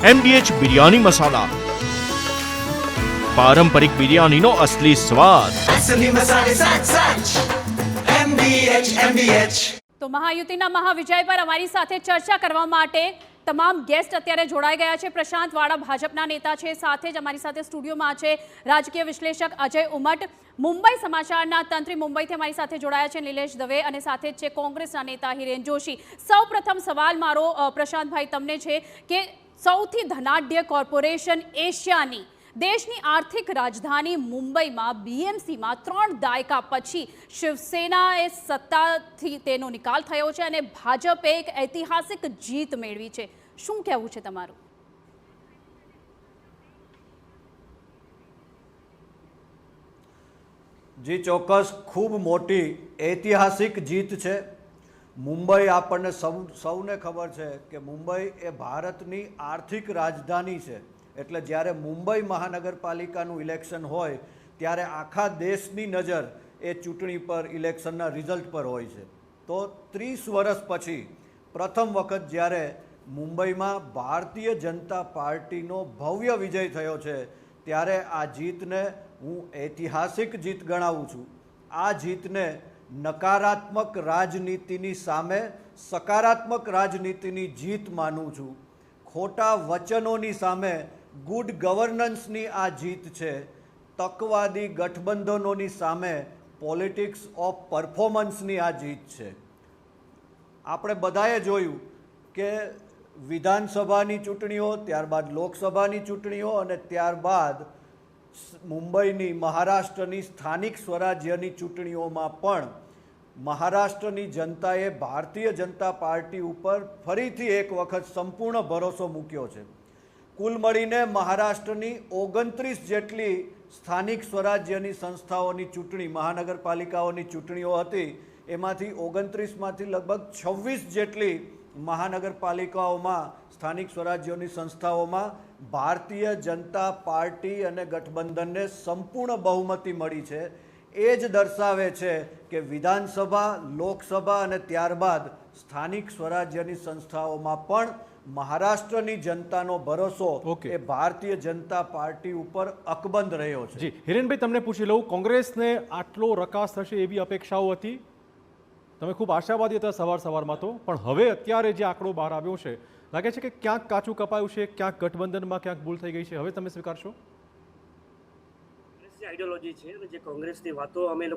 MDH biryani મસાલા, પારંપરિક બિરયાનીનો અસલી સ્વાદ. असली मसाले सच सच MDH. તો મહાયુતિના મહાવિજય પર અમારી સાથે ચર્ચા કરવા માટે તમામ ગેસ્ટ અત્યારે જોડાઈ ગયા છે. પ્રશાંત વાળા ભાજપના નેતા છે, સાથે જ અમારી સાથે સ્ટુડિયોમાં છે રાજકીય વિશ્લેષક અજય ઉમટ, મુંબઈ સમાચારના તંત્રી મુંબઈથી અમારી સાથે જોડાયા છે નિલેશ દવે, અને સાથે જ છે કોંગ્રેસના નેતા હિરેન જોશી. સૌપ્રથમ સવાલ મારો પ્રશાંતભાઈ તમને છે કે સૌથી ધનાઢ્ય કોર્પોરેશન એશિયાની દેશની આર્થિક રાજધાની મુંબઈમાં બીએમસીમાં 3 દાયકા પછી શિવસેનાએ સત્તાથી તેનો નિકાલ થયો છે અને ભાજપે એક ઐતિહાસિક જીત મેળવી છે. શું કહેવું છે તમારું? જી ચોક્કસ, ખૂબ મોટી ઐતિહાસિક જીત છે. મુંબઈ આપણને સૌને ખબર છે કે મુંબઈ એ ભારતની આર્થિક રાજધાની છે. એટલે જ્યારે મુંબઈ મહાનગરપાલિકાનું ઇલેક્શન હોય ત્યારે આખા દેશની નજર એ ચૂંટણી પર, ઇલેક્શનના રિઝલ્ટ પર હોય છે. તો 30 વર્ષ પછી પ્રથમ વખત જ્યારે મુંબઈમાં ભારતીય જનતા પાર્ટીનો ભવ્ય વિજય થયો છે ત્યારે આ જીતને હું ઐતિહાસિક જીત ગણાવું છું. આ જીતને નકારાત્મક રાજનીતિની સામે સકારાત્મક રાજનીતિની જીત માનું છું. ખોટા વચનોની સામે ગુડ ગવર્નન્સની આ જીત છે. તકવાદી ગઠબંધનોની સામે પોલિટિક્સ ઓફ પરફોર્મન્સની આ જીત છે. આપણે બધાએ જોયું કે વિધાનસભાની ચૂંટણીઓ, ત્યારબાદ લોકસભાની ચૂંટણીઓ અને ત્યારબાદ મુંબઈની, મહારાષ્ટ્રની સ્થાનિક સ્વરાજ્યની ચૂંટણીઓમાં પણ મહારાષ્ટ્રની જનતાએ ભારતીય જનતા પાર્ટી ઉપર ફરીથી એક વખત સંપૂર્ણ ભરોસો મૂક્યો છે. કુલ મળીને મહારાષ્ટ્રની 29 જેટલી સ્થાનિક સ્વરાજ્યની સંસ્થાઓની ચૂંટણી, મહાનગરપાલિકાઓની ચૂંટણીઓ હતી. એમાંથી 29માંથી લગભગ 26 જેટલી મહાનગરપાલિકાઓમાં, સ્થાનિક સ્વરાજ્યોની સંસ્થાઓમાં ભારતીય જનતા પાર્ટી અને ગઠબંધનને સંપૂર્ણ બહુમતી મળી છે. એ જ દર્શાવે છે કે વિધાનસભા, લોકસભા અને ત્યારબાદ સ્થાનિક સ્વરાજ્યની સંસ્થાઓમાં પણ મહારાષ્ટ્રની જનતાનો ભરોસો એ ભારતીય જનતા પાર્ટી ઉપર અકબંધ રહ્યો છે. જી હિરેનભાઈ, તમને પૂછી લઉં, કોંગ્રેસને આટલો રકાસ થશે એવી અપેક્ષાઓ હતી? તમે ખૂબ આશાવાદી હતા સવારમાં તો, પણ હવે અત્યારે જે આંકડો બહાર આવ્યો છે, લાગે છે કે ક્યાંક કાચું કપાયું છે, ક્યાંક ગઠબંધનમાં ક્યાંક ભૂલ થઈ ગઈ છે. હવે તમે સ્વીકારશો? આઈડિયોલોજી છે અને જે કોંગ્રેસની વાતો અમે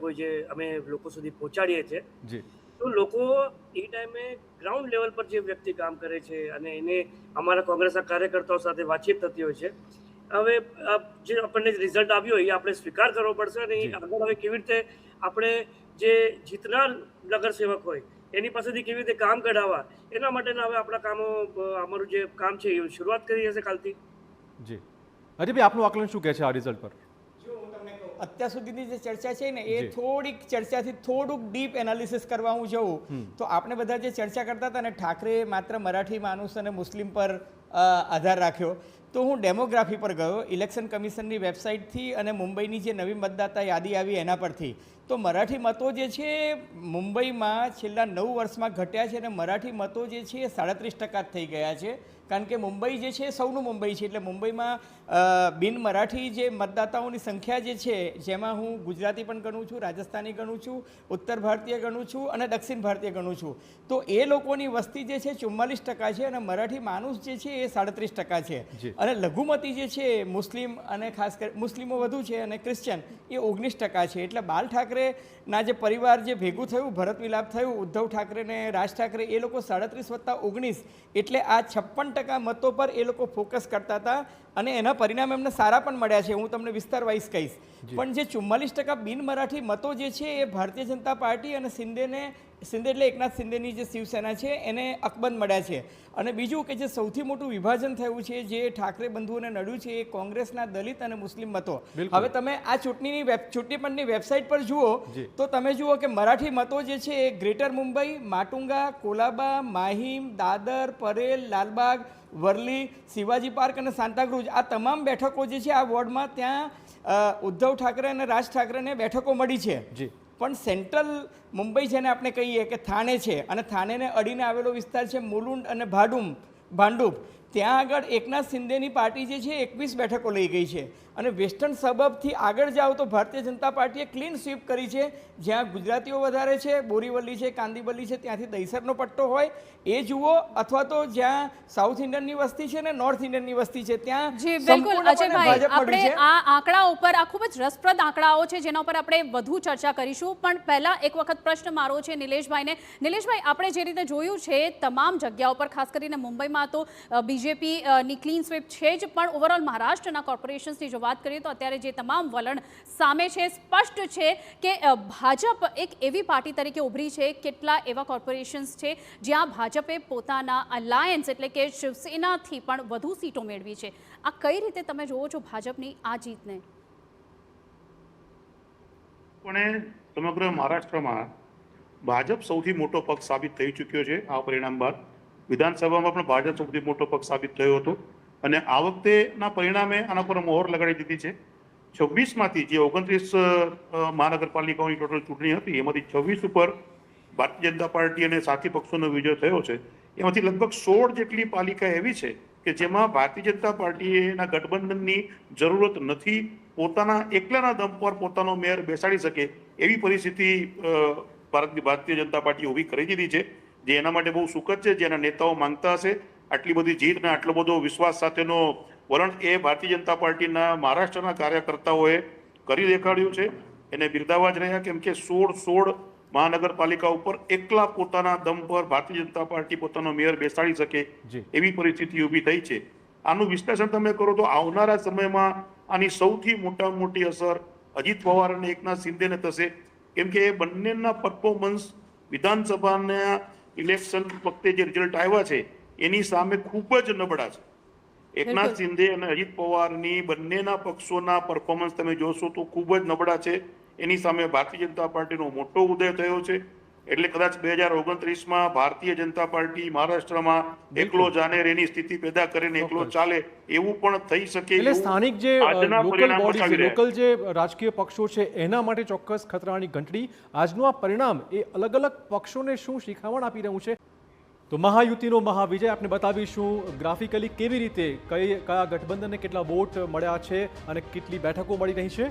લોકો સુધી પહોંચાડીએ છીએ, જી, તો લોકો એ ટાઈમે ગ્રાઉન્ડ લેવલ પર જે વ્યક્તિ કામ કરે છે અને એને અમારા કોંગ્રેસના કાર્યકર્તાઓ સાથે વાતચીત થતી હોય છે. હવે જે આપણને રિઝલ્ટ આવ્યો એ આપણે સ્વીકાર કરવો પડશે અને આગળ હવે કેવી રીતે આપણે જે જીતનાર નગરસેવક હોય એની પાસેથી કેવી રીતે કામ કઢાવવા, એના માટેના હવે આપણા કામો, અમારું જે કામ છે એ શરૂઆત કરી હશે કાલથી. જી અજયભાઈ, આપનું આકલન શું કહે છે આ રિઝલ્ટ પર? અત્યાર સુધીની જે ચર્ચા છે ને એ થોડીક ચર્ચાથી થોડુંક ડીપ એનાલિસિસ કરવા હું જઉં તો આપણે બધા જે ચર્ચા કરતા હતા ને, ઠાકરે માત્ર મરાઠી માણસ અને મુસ્લિમ પર આધાર રાખ્યો, તો હું ડેમોગ્રાફી પર ગયો ઇલેક્શન કમિશનની વેબસાઇટથી અને મુંબઈની જે નવી મતદાતા યાદી આવી એના પરથી. તો મરાઠી મતો જે છે મુંબઈમાં છેલ્લા 9 વર્ષમાં ઘટ્યા છે અને મરાઠી મતો જે છે એ 37% થઈ ગયા છે. કારણ કે મુંબઈ જે છે સૌનું મુંબઈ છે, એટલે મુંબઈમાં બિન મરાઠી જે મતદાતાઓની સંખ્યા જે છે, જેમાં હું ગુજરાતી પણ ગણું છું, રાજસ્થાની ગણું છું, ઉત્તર ભારતીય ગણું છું અને દક્ષિણ ભારતીય ગણું છું, તો એ લોકોની વસ્તી જે છે 44% છે અને મરાઠી માણસ જે છે એ 37% છે. અને લઘુમતી જે છે મુસ્લિમ અને ખાસ કરી મુસ્લિમો વધુ છે અને ક્રિશ્ચન એ 19% છે. એટલે બાલ ઠાકરેના જે પરિવાર જે ભેગું થયું, ભરત મિલાપ થયું, ઉદ્ધવ ઠાકરે ને રાજ ઠાકરે, એ લોકો 37+19 એટલે આ 56% મતો પર એ લોકો ફોકસ કરતા હતા અને એના પરિણામ એમને સારા પણ મળ્યા છે. હું તમને વિસ્તાર વાઇઝ કહીશ. પણ જે 44% બિન મરાઠી મતો જે છે એ ભારતીય જનતા પાર્ટી અને શિંદે એટલે એકનાથ શિંદેની જે શિવસેના છે એને અકબંધ મળ્યા છે. અને બીજું કે જે સૌથી મોટું વિભાજન થયું છે, જે ઠાકરે બંધુઓને નડ્યું છે, એ કોંગ્રેસના દલિત અને મુસ્લિમ મતો. હવે તમે આ ચૂંટણી પંચની વેબસાઇટ પર જુઓ તો તમે જુઓ કે મરાઠી મતો જે છે એ ગ્રેટર મુંબઈ, માટુંગા, કોલાબા, માહિમ, દાદર, પરેલ, લાલબાગ, વરલી, શિવાજી પાર્ક અને સાંતાક્રુઝ, આ તમામ બેઠકો જે છે આ વોર્ડમાં ત્યાં ઉદ્ધવ ઠાકરે અને રાજ ઠાકરેને બેઠકો મળી છે. પણ સેન્ટ્રલ મુંબઈ જેને આપણે કહીએ કે થાણે છે, અને થાણેને અડીને આવેલો વિસ્તાર છે મુલુંડ અને ભાંડુપ, ત્યાં આગળ એકનાથ શિંદેની પાર્ટી જે છે 21 બેઠકો લઈ ગઈ છે અને વેસ્ટર્ન સબર્બથી આગળ જાઓ તો ભારતીય જનતા પાર્ટીએ ક્લીન સ્વીપ કરી છે. જ્યાં ગુજરાતીઓ વધારે છે, બોરીવલી છે, કાંદીવલી છે, ત્યાંથી દહીસરનો પટ્ટો હોય એ જુઓ, અથવા તો જ્યાં સાઉથ ઇન્ડિયનની વસ્તી છે ને નોર્થ ઇન્ડિયનની વસ્તી છે ત્યાં જી બિલકુલ સંપૂર્ણપણે અજયભાઈ, ભાજપ આપણે મળી છે. આ આંકડા ઉપર આ ખૂબ જ રસપ્રદ આંકડાઓ છે જેના ઉપર આપણે વધુ ચર્ચા કરીશું, પણ પહેલા એક વખત પ્રશ્ન મારો છે નિલેશભાઈને. નિલેશભાઈ, આપણે જે રીતે જોયું છે તમામ જગ્યાઓ પર, ખાસ કરીને મુંબઈમાં તો બીજેપીની ક્લીન સ્વીપ છે જ, પણ ઓવરઓલ મહારાષ્ટ્રના કોર્પોરેશન્સની જો વાત કરીએ તો અત્યારે જે તમામ વલણ સામે છે, સ્પષ્ટ છે કે ભાજપ એક એવી પાર્ટી તરીકે ઉભરી છે. કેટલા એવા કોર્પોરેશન્સ છે જ્યાં ભાજપે પોતાના અલાયન્સ એટલે કે શિવસેનાથી પણ વધુ સીટો મેળવી છે. આ કઈ રીતે તમે જોવો છો ભાજપની આ જીતને? પણ સમગ્ર મહારાષ્ટ્રમાં ભાજપ સૌથી મોટો પક્ષ સાબિત થઈ ચૂક્યો છે. આ પરિણામ બાદ વિધાનસભામાં પણ ભાજપ સૌથી મોટો પક્ષ સાબિત થયો હતો અને આ વખતેના પરિણામે આના પર મોહર લગાડી દીધી છે. 26માંથી જે 29 મહાનગરપાલિકાઓની ટોટલ ચૂંટણી હતી એમાંથી 26 ઉપર ભારતીય જનતા પાર્ટી અને સાથી પક્ષોનો વિજય થયો છે. એમાંથી લગભગ 16 જેટલી પાલિકા એવી છે કે જેમાં ભારતીય જનતા પાર્ટીના ગઠબંધનની જરૂરત નથી. પોતાના એકલાના દમ પર પોતાનો મેયર બેસાડી શકે એવી પરિસ્થિતિ ભારતીય જનતા પાર્ટી ઊભી કરી દીધી છે, જે એના માટે બહુ સુખદ છે. જેના નેતાઓ માંગતા હશે આટલી બધી જીત અને આટલો બધો વિશ્વાસ સાથેનો વલણ એ ભારતીય જનતા પાર્ટીના મહારાષ્ટ્રના કાર્યકર્તાઓએ કરી દેખાડ્યું છે. એને બિરદાવવા જ રહ્યા, કેમ કે 16 મહાનગરપાલિકા ઉપર એકલા પોતાના દમ પર ભારતીય જનતા પાર્ટી પોતાનો મેયર બેસાડી શકે એવી પરિસ્થિતિ ઊભી થઈ છે. આનું વિશ્લેષણ તમે કરો તો આવનારા સમયમાં આની સૌથી મોટામાં મોટી અસર અજીત પવાર અને એકનાથ શિંદેને થશે, કેમ કે એ બંનેના પરફોર્મન્સ વિધાનસભાના ઇલેક્શન વખતે જે રિઝલ્ટ આવ્યા છે એની સામે ખૂબ જ નબળા છે. એકનાથ શિંદે અને અજીત પવારની બંનેના પક્ષોના પરફોર્મન્સ તમે જોશો તો ખૂબ જ નબળા છે. એની સામે ભારતીય જનતા પાર્ટીનો મોટો ઉદય થયો છે. એટલે કદાચ 2029માં ભારતીય જનતા પાર્ટી મહારાષ્ટ્રમાં એકલો જાને એની સ્થિતિ પેદા કરીને એકલો ચાલે એવું પણ થઈ શકે. એટલે સ્થાનિક જે લોકલ બોડી છે, લોકલ જે રાજકીય પક્ષો છે એના માટે ચોક્કસ ખતરાની ઘંટડી. આજનું આ પરિણામ એ અલગ અલગ પક્ષોને શું શીખામણ આપી રહ્યું છે? તો મહાયુતિનો મહાવિજય આપણે બતાવીશું ગ્રાફિકલી કેવી રીતે કયા ગઠબંધનને કેટલા વોટ મળ્યા છે અને કેટલી બેઠકો મળી રહી છે.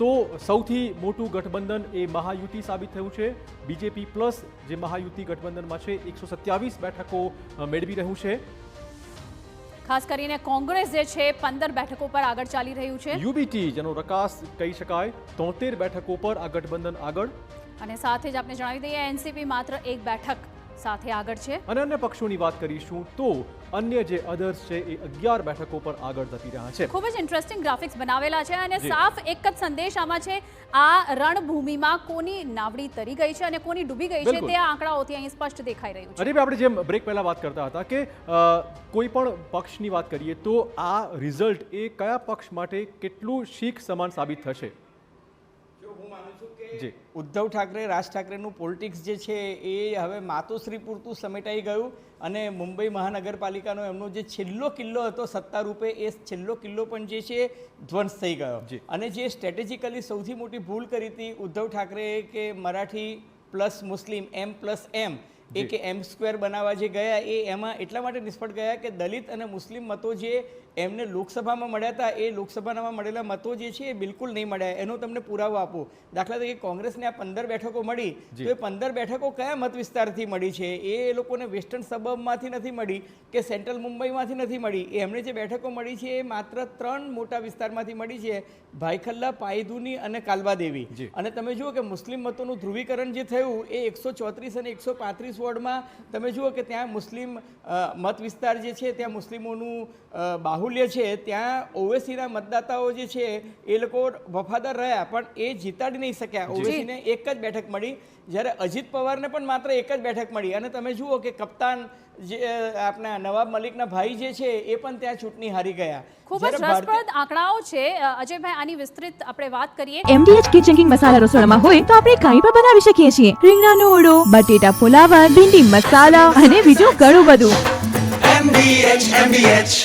તો સૌથી મોટું ગઠબંધન એ મહાયુતિ સાબિત થયું છે. બીજેપી પ્લસ જે મહાયુતિ ગઠબંધનમાં છે 127 બેઠકો મેળવી રહ્યું છે. ખાસ કરીને કોંગ્રેસ જે છે 15 બેઠકો પર આગળ ચાલી રહ્યું છે. યુબીટી જેનો રકાસ કહી શકાય 73 બેઠકો પર આ ગઠબંધન આગળ. અને સાથે જ આપણે જણાવી દઈએ એનસીપી માત્ર 1 બેઠક સાથે આગળ છે. અને અન્ય પક્ષોની વાત કરીશું તો અન્ય જે અધર્સ છે એ 11 બેઠકો પર આગળ જતી રહ્યા છે. ખૂબ જ ઇન્ટરેસ્ટિંગ ગ્રાફિક્સ બનાવેલા છે અને સાફ એક જ સંદેશ આમાં છે, આ રણભૂમિમાં કોની નાવડી તરી ગઈ છે અને કોની ડૂબી ગઈ છે તે આ આંકડાઓથી અહીં સ્પષ્ટ દેખાઈ રહ્યું છે. અરે આપણે જેમ બ્રેક પહેલા વાત કરતા હતા કે કોઈ પણ પક્ષની વાત કરીએ તો આ રિઝલ્ટ એ કયા પક્ષ માટે કેટલું શીખ સમાન સાબિત થશે? ઉદ્ધવ ઠાકરે, રાજ ઠાકરેનું પોલિટિક્સ જે છે એ હવે માતોશ્રી પૂરતું સમેટાઈ ગયું અને મુંબઈ મહાનગરપાલિકાનો એમનો જે છેલ્લો કિલ્લો હતો સત્તા રૂપે એ છેલ્લો કિલ્લો પણ જે છે ધ્વંસ થઈ ગયો. અને જે સ્ટ્રેટેજિકલી સૌથી મોટી ભૂલ કરી હતી ઉદ્ધવ ઠાકરે કે મરાઠી પ્લસ મુસ્લિમ M+M એ કે M² બનાવવા જે ગયા એ એમાં એટલા માટે નિષ્ફળ ગયા કે દલિત અને મુસ્લિમ મતો જે એમને લોકસભામાં મળ્યા હતા એ લોકસભામાં મળેલા મતો જે છે એ બિલકુલ નહીં મળ્યા. એનો તમને પુરાવો આપું. દાખલા તરીકે કોંગ્રેસને આ 15 બેઠકો મળી તો એ 15 બેઠકો કયા મત વિસ્તારથી મળી છે? એ લોકોને વેસ્ટર્ન સબર્બમાંથી નથી મળી કે સેન્ટ્રલ મુંબઈમાંથી નથી મળી. એમને જે બેઠકો મળી છે એ માત્ર 3 મોટા વિસ્તારમાંથી મળી છે, ભાઈખલ્લા, પાયધુની અને કાલબાદેવી. અને તમે જુઓ કે મુસ્લિમ મતોનું ધ્રુવીકરણ જે થયું એ 134 અને 135 વોર્ડમાં તમે જુઓ કે ત્યાં મુસ્લિમ મત વિસ્તાર જે છે ત્યાં મુસ્લિમોનું બાહુલ્ય છે. ત્યાં ઓવેસીના મતદાતાઓ જે છે એ લોકો વફાદાર રહ્યા પણ એ જીતાડી નહીં શક્યા. ઓવેસીને 1 જ બેઠક મળી, જ્યારે અજીત પવારને પણ માત્ર 1 જ બેઠક મળી. અને તમે જુઓ કે કપ્તાન જે આપણા નવાબ મલિકના ભાઈ જે છે એ પણ ત્યાં ચૂંટણી હારી ગયા. ખૂબ જ રસપ્રદ આંકડાઓ છે. અજયભાઈ, આની વિસ્તૃત આપણે વાત કરીએ. MDH કિચન કિંગ મસાલા રસોડામાં હોય તો આપણે કાંઈ પણ બનાવી શકીએ છીએ. રીંગણાનો ઓળો, બટેટા ફુલાવર, ભીંડી મસાલા અને બીજું ઘણું બધું. MBH